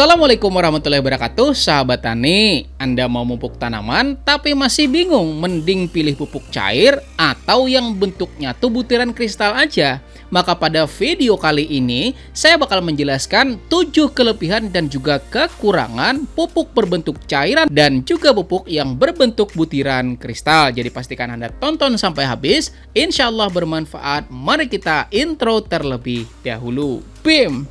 Assalamualaikum warahmatullahi wabarakatuh, sahabat tani. Anda mau memupuk tanaman tapi masih bingung mending pilih pupuk cair atau yang bentuknya tuh butiran kristal aja? Maka pada video kali ini saya bakal menjelaskan 7 kelebihan dan juga kekurangan pupuk berbentuk cairan dan juga pupuk yang berbentuk butiran kristal. Jadi pastikan Anda tonton sampai habis, insya Allah bermanfaat. Mari kita intro terlebih dahulu. BIM!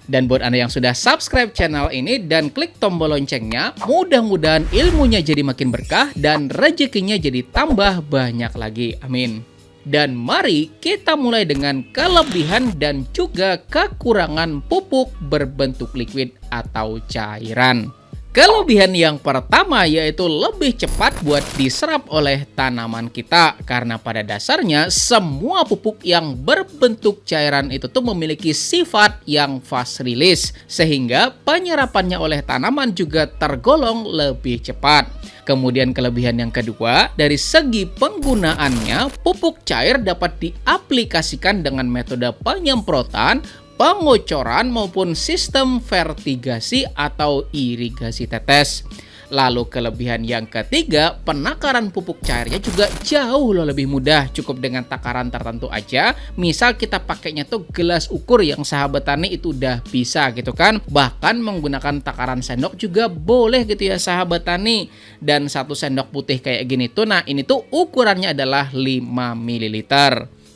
Dan buat Anda yang sudah subscribe channel ini dan klik tombol loncengnya, mudah-mudahan ilmunya jadi makin berkah dan rezekinya jadi tambah banyak lagi. Amin. Dan mari kita mulai dengan kelebihan dan juga kekurangan pupuk berbentuk liquid atau cairan. Kelebihan yang pertama yaitu lebih cepat buat diserap oleh tanaman kita, karena pada dasarnya semua pupuk yang berbentuk cairan itu tuh memiliki sifat yang fast release, sehingga penyerapannya oleh tanaman juga tergolong lebih cepat. Kemudian kelebihan yang kedua, dari segi penggunaannya, pupuk cair dapat diaplikasikan dengan metode penyemprotan, pengocoran maupun sistem vertigasi atau irigasi tetes. Lalu kelebihan yang ketiga, penakaran pupuk cairnya juga jauh lebih mudah. Cukup dengan takaran tertentu aja. Misal kita pakainya tuh gelas ukur yang sahabat tani itu udah bisa gitu kan. Bahkan menggunakan takaran sendok juga boleh gitu ya sahabat tani. Dan 1 sendok putih kayak gini tuh, nah ini tuh ukurannya adalah 5 ml.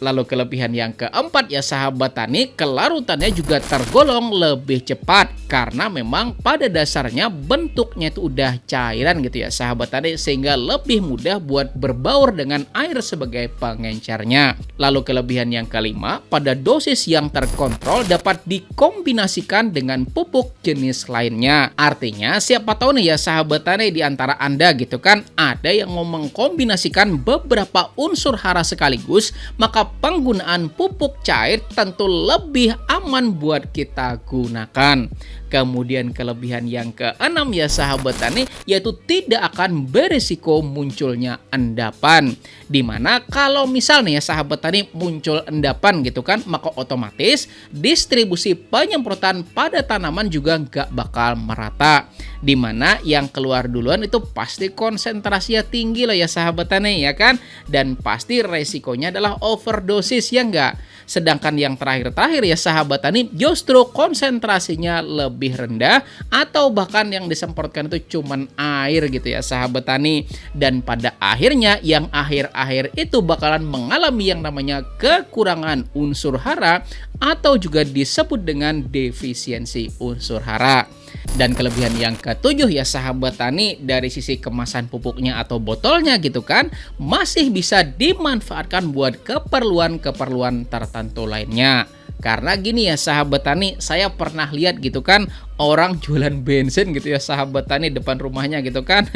Lalu kelebihan yang keempat ya sahabat tani, kelarutannya juga tergolong lebih cepat karena memang pada dasarnya bentuknya itu udah cairan gitu ya sahabat tani, sehingga lebih mudah buat berbaur dengan air sebagai pengencernya. Lalu kelebihan yang kelima, pada dosis yang terkontrol dapat dikombinasikan dengan pupuk jenis lainnya. Artinya siapa tahu nih ya sahabat tani di antara Anda gitu kan, ada yang mau mengkombinasikan beberapa unsur hara sekaligus, maka penggunaan pupuk cair tentu lebih aman buat kita gunakan. Kemudian kelebihan yang keenam ya sahabat tani, yaitu tidak akan berisiko munculnya endapan. Dimana kalau misalnya ya sahabat tani muncul endapan gitu kan, maka otomatis distribusi penyemprotan pada tanaman juga nggak bakal merata. Dimana yang keluar duluan itu pasti konsentrasinya tinggi loh ya sahabat tani ya kan. Dan pasti resikonya adalah overdosis ya enggak. Sedangkan yang terakhir-terakhir ya sahabat tani justru konsentrasinya lebih rendah, atau bahkan yang disemprotkan itu cuman air gitu ya sahabat tani. Dan pada akhirnya yang akhir-akhir itu bakalan mengalami yang namanya kekurangan unsur hara atau juga disebut dengan defisiensi unsur hara. Dan kelebihan yang ketujuh ya sahabat tani, dari sisi kemasan pupuknya atau botolnya gitu kan, masih bisa dimanfaatkan buat keperluan-keperluan tertentu lainnya. Karena gini ya sahabat tani, saya pernah lihat gitu kan, orang jualan bensin gitu ya sahabat tani depan rumahnya gitu kan.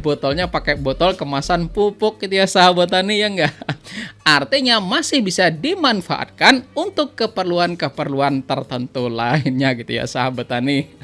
Botolnya pakai botol kemasan pupuk gitu ya sahabat tani ya enggak. Artinya masih bisa dimanfaatkan untuk keperluan-keperluan tertentu lainnya gitu ya sahabat tani.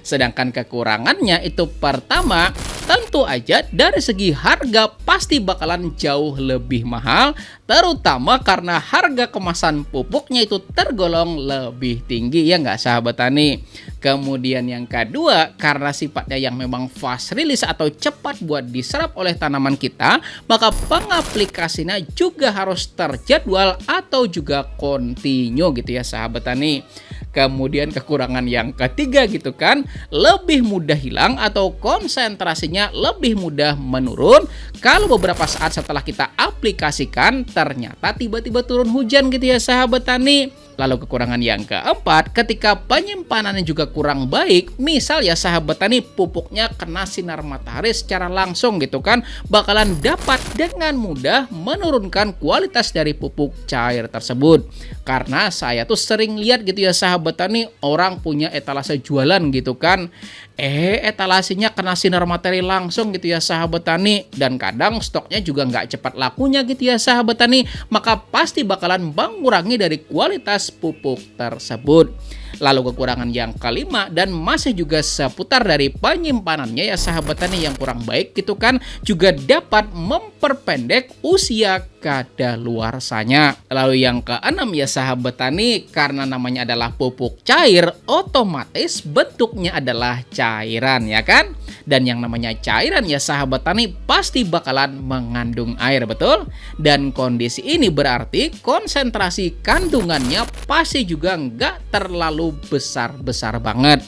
Sedangkan kekurangannya itu pertama, tentu aja dari segi harga pasti bakalan jauh lebih mahal, terutama karena harga kemasan pupuknya itu tergolong lebih tinggi ya nggak sahabat tani. Kemudian yang kedua, karena sifatnya yang memang fast release atau cepat buat diserap oleh tanaman kita, maka pengaplikasinya juga harus terjadwal atau juga kontinu gitu ya sahabat tani. Kemudian kekurangan yang ketiga gitu kan, lebih mudah hilang atau konsentrasinya lebih mudah menurun kalau beberapa saat setelah kita aplikasikan ternyata tiba-tiba turun hujan gitu ya sahabat tani. Lalu kekurangan yang keempat, ketika penyimpanannya juga kurang baik, misal ya sahabat tani pupuknya kena sinar matahari secara langsung gitu kan, bakalan dapat dengan mudah menurunkan kualitas dari pupuk cair tersebut. Karena saya tuh sering lihat gitu ya sahabat tani, orang punya etalase jualan gitu kan, etalasenya kena sinar matahari langsung gitu ya sahabat tani, dan kadang stoknya juga nggak cepat lakunya gitu ya sahabat tani, maka pasti bakalan mengurangi dari kualitas pupuk tersebut. Lalu kekurangan yang kelima dan masih juga seputar dari penyimpanannya ya sahabat tani yang kurang baik gitu kan, juga dapat memperpendek usia kadaluarsanya. Lalu yang keenam ya sahabat tani, karena namanya adalah pupuk cair, otomatis bentuknya adalah cairan ya kan. Dan yang namanya cairan ya sahabat tani pasti bakalan mengandung air, betul? Dan kondisi ini berarti konsentrasi kandungannya pasti juga nggak terlalu besar-besar banget.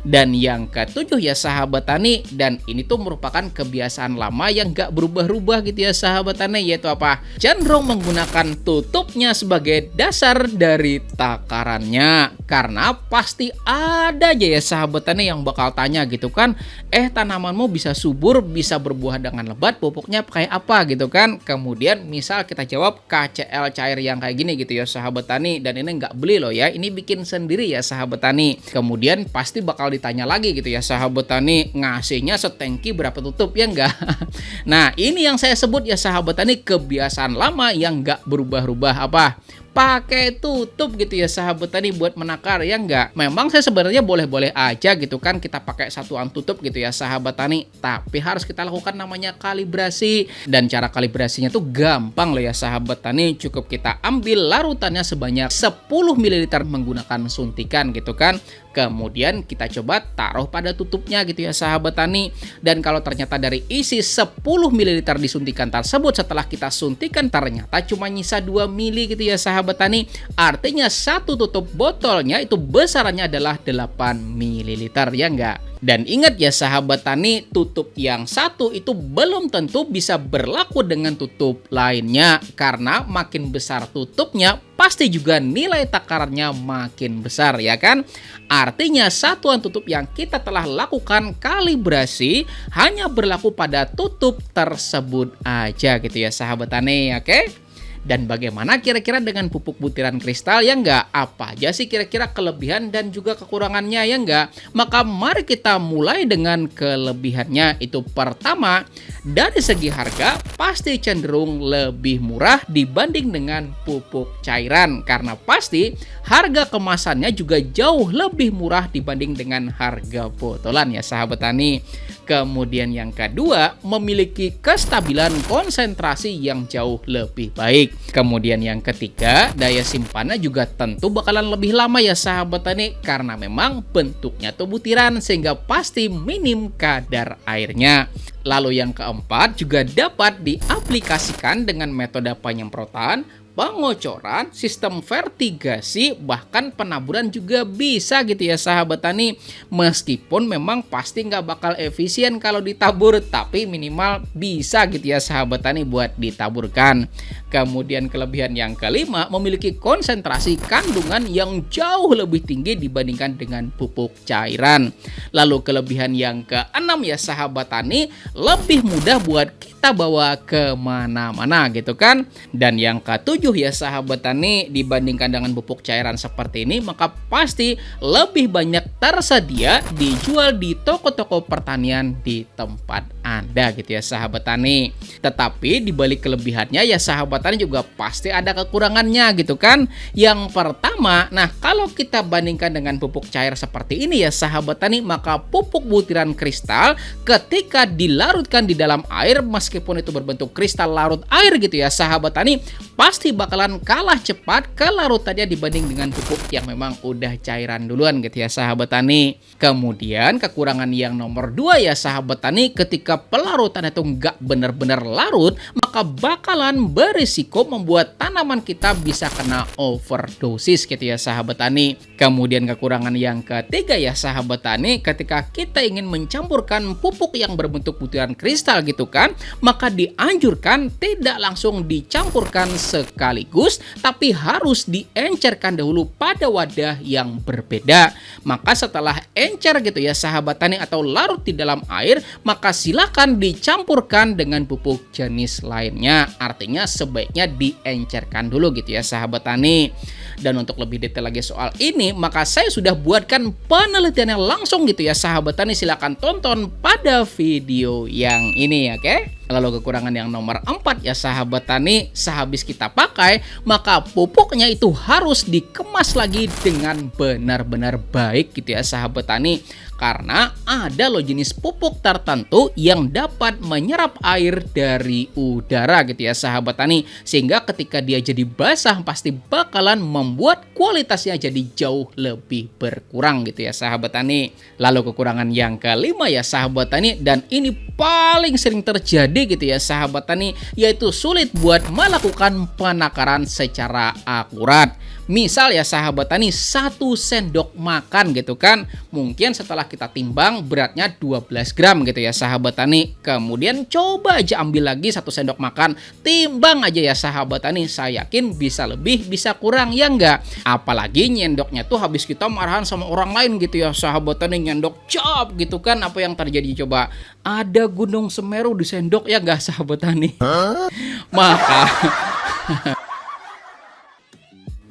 Dan yang ketujuh ya sahabat tani, dan ini tuh merupakan kebiasaan lama yang gak berubah-ubah gitu ya sahabat tani, yaitu apa? Cenderung menggunakan tutupnya sebagai dasar dari takarannya. Karena pasti ada aja ya sahabat tani yang bakal tanya gitu kan, tanamanmu bisa subur, bisa berbuah dengan lebat, pupuknya kayak apa gitu kan. Kemudian misal kita jawab KCL cair yang kayak gini gitu ya sahabat tani, dan ini nggak beli loh ya, ini bikin sendiri ya sahabat tani. Kemudian pasti bakal ditanya lagi gitu ya sahabat tani, ngasihnya setengki berapa tutup ya enggak? Nah ini yang saya sebut ya sahabat tani kebiasaan lama yang nggak berubah-ubah. Apa? Pakai tutup gitu ya sahabat tani buat menakar ya enggak. Memang saya sebenarnya boleh-boleh aja gitu kan kita pakai satuan tutup gitu ya sahabat tani, tapi harus kita lakukan namanya kalibrasi. Dan cara kalibrasinya tuh gampang loh ya sahabat tani, cukup kita ambil larutannya sebanyak 10 ml menggunakan suntikan gitu kan. Kemudian kita coba taruh pada tutupnya gitu ya sahabat tani. Dan kalau ternyata dari isi 10 ml disuntikan tersebut setelah kita suntikan ternyata cuma nyisa 2 ml gitu ya sahabat tani, artinya satu tutup botolnya itu besarannya adalah 8 ml ya enggak. Dan ingat ya sahabat tani, tutup yang satu itu belum tentu bisa berlaku dengan tutup lainnya, karena makin besar tutupnya pasti juga nilai takarannya makin besar ya kan. Artinya satuan tutup yang kita telah lakukan kalibrasi hanya berlaku pada tutup tersebut aja gitu ya sahabat tani, oke? Dan bagaimana kira-kira dengan pupuk butiran kristal ya enggak? Apa aja sih kira-kira kelebihan dan juga kekurangannya ya enggak? Maka mari kita mulai dengan kelebihannya. Itu pertama, dari segi harga pasti cenderung lebih murah dibanding dengan pupuk cairan. Karena pasti harga kemasannya juga jauh lebih murah dibanding dengan harga botolan ya sahabat tani. Kemudian yang kedua, memiliki kestabilan konsentrasi yang jauh lebih baik. Kemudian yang ketiga, daya simpannya juga tentu bakalan lebih lama ya sahabat tani, karena memang bentuknya tuh butiran sehingga pasti minim kadar airnya. Lalu yang keempat, juga dapat diaplikasikan dengan metode penyemprotan, pengocoran, sistem vertigasi, bahkan penaburan juga bisa gitu ya sahabat tani. Meskipun memang pasti nggak bakal efisien kalau ditabur, tapi minimal bisa gitu ya sahabat tani buat ditaburkan. Kemudian kelebihan yang kelima, memiliki konsentrasi kandungan yang jauh lebih tinggi dibandingkan dengan pupuk cairan. Lalu kelebihan yang keenam ya sahabat tani, lebih mudah buat kita bawa kemana-mana gitu kan. Dan yang ketujuh ya sahabat tani, dibandingkan dengan pupuk cairan seperti ini, maka pasti lebih banyak tersedia dijual di toko-toko pertanian di tempat Anda gitu ya sahabat tani. Tetapi dibalik kelebihannya ya sahabat tani juga pasti ada kekurangannya gitu kan. Yang pertama, nah kalau kita bandingkan dengan pupuk cair seperti ini ya sahabat tani, maka pupuk butiran kristal ketika dilarutkan di dalam air, meskipun itu berbentuk kristal larut air gitu ya sahabat tani, pasti bakalan kalah cepat kelarutannya dibanding dengan pupuk yang memang udah cairan duluan gitu ya sahabat tani. Kemudian kekurangan yang nomor 2 ya sahabat tani, ketika pelarutan itu nggak benar-benar larut, maka bakalan berisiko membuat tanaman kita bisa kena overdosis gitu ya sahabat tani. Kemudian kekurangan yang ketiga ya sahabat tani, ketika kita ingin mencampurkan pupuk yang berbentuk butiran kristal gitu kan, maka dianjurkan tidak langsung dicampurkan sekaligus, tapi harus diencerkan dahulu pada wadah yang berbeda. Maka setelah encer gitu ya sahabat tani atau larut di dalam air, maka silakan dicampurkan dengan pupuk jenis lainnya. Artinya sebaiknya diencerkan dulu gitu ya sahabat tani. Dan untuk lebih detail lagi soal ini, maka saya sudah buatkan penelitiannya langsung gitu ya sahabat tani. Silakan tonton pada video yang ini, oke? Lalu kekurangan yang nomor 4 ya sahabat tani, sehabis kita pakai, maka pupuknya itu harus dikemas lagi dengan benar-benar baik gitu ya sahabat tani. Karena ada loh jenis pupuk tertentu yang dapat menyerap air dari udara gitu ya sahabat tani. Sehingga ketika dia jadi basah pasti bakalan membuat kualitasnya jadi jauh lebih berkurang gitu ya sahabat tani. Lalu kekurangan yang kelima ya sahabat tani, dan ini paling sering terjadi gitu ya sahabat tani, yaitu sulit buat melakukan penakaran secara akurat. Misal ya sahabat tani, 1 sendok makan gitu kan, mungkin setelah kita timbang beratnya 12 gram gitu ya sahabat tani. Kemudian coba aja ambil lagi 1 sendok makan, timbang aja ya sahabat tani, saya yakin bisa lebih bisa kurang ya enggak. Apalagi nyendoknya tuh habis kita marahan sama orang lain gitu ya sahabat tani, nyendok cap gitu kan, apa yang terjadi coba? Ada Gunung Semeru di sendok ya enggak sahabat tani?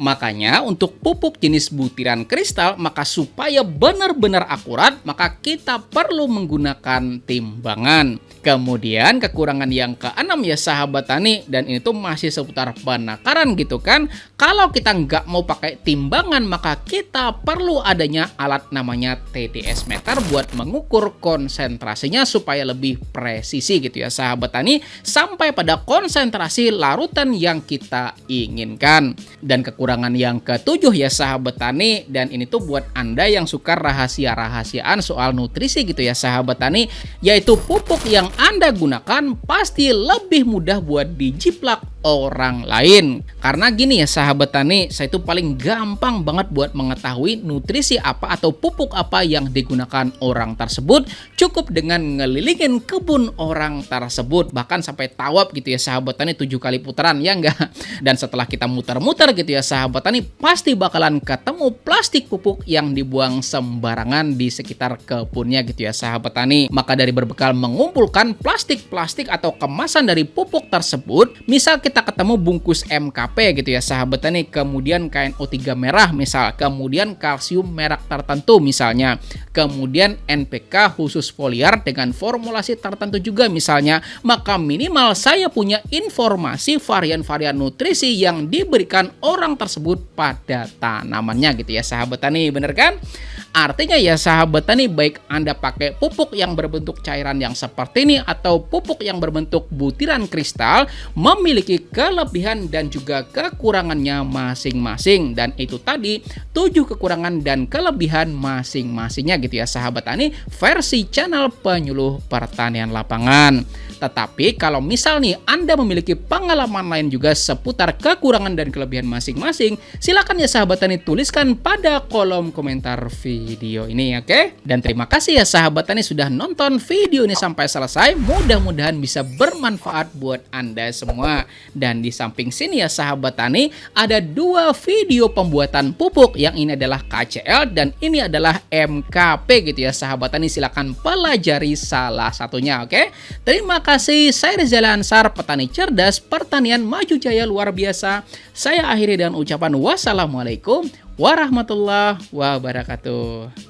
Makanya untuk pupuk jenis butiran kristal, maka supaya benar-benar akurat, maka kita perlu menggunakan timbangan. Kemudian kekurangan yang keenam ya sahabat tani, dan ini tuh masih seputar penakaran gitu kan. Kalau kita nggak mau pakai timbangan, maka kita perlu adanya alat namanya TDS meter buat mengukur konsentrasinya supaya lebih presisi gitu ya sahabat tani, sampai pada konsentrasi larutan yang kita inginkan. Dan kekurangan yang ketujuh ya sahabat tani, dan ini tuh buat Anda yang suka rahasia-rahasiaan soal nutrisi gitu ya sahabat tani, yaitu pupuk yang Anda gunakan pasti lebih mudah buat dijiplak orang lain. Karena gini ya sahabat tani, saya itu paling gampang banget buat mengetahui nutrisi apa atau pupuk apa yang digunakan orang tersebut, cukup dengan ngelilingin kebun orang tersebut, bahkan sampai tawaf gitu ya sahabat tani, 7 kali putaran ya enggak. Dan setelah kita muter-muter gitu ya sahabat tani, pasti bakalan ketemu plastik pupuk yang dibuang sembarangan di sekitar kebunnya gitu ya sahabat tani. Maka dari berbekal mengumpulkan plastik-plastik atau kemasan dari pupuk tersebut, misal kita ketemu bungkus MKP gitu ya sahabat tani, kemudian KNO3 merah misal, kemudian kalsium merek tertentu misalnya, kemudian NPK khusus foliar dengan formulasi tertentu juga misalnya, maka minimal saya punya informasi varian-varian nutrisi yang diberikan orang tersebut pada tanamannya gitu ya sahabat tani, bener kan? Artinya ya sahabat tani, baik Anda pakai pupuk yang berbentuk cairan yang seperti ini atau pupuk yang berbentuk butiran kristal, memiliki kelebihan dan juga kekurangannya masing-masing. Dan itu tadi 7 kekurangan dan kelebihan masing-masingnya gitu ya sahabat tani, versi channel Penyuluh Pertanian Lapangan. Tetapi kalau misal nih Anda memiliki pengalaman lain juga seputar kekurangan dan kelebihan masing-masing, silakan ya sahabat tani tuliskan pada kolom komentar video ini, oke? Dan terima kasih ya sahabat tani sudah nonton video ini sampai selesai. Mudah-mudahan bisa bermanfaat buat Anda semua. Dan di samping sini ya sahabat tani, ada 2 video pembuatan pupuk, yang ini adalah KCL dan ini adalah MKP gitu ya sahabat tani. Silakan pelajari salah satunya, oke? Terima kasih. Saya Rizal Ansar, petani cerdas, pertanian maju jaya luar biasa. Saya akhiri dengan ucapan wassalamualaikum warahmatullahi wabarakatuh.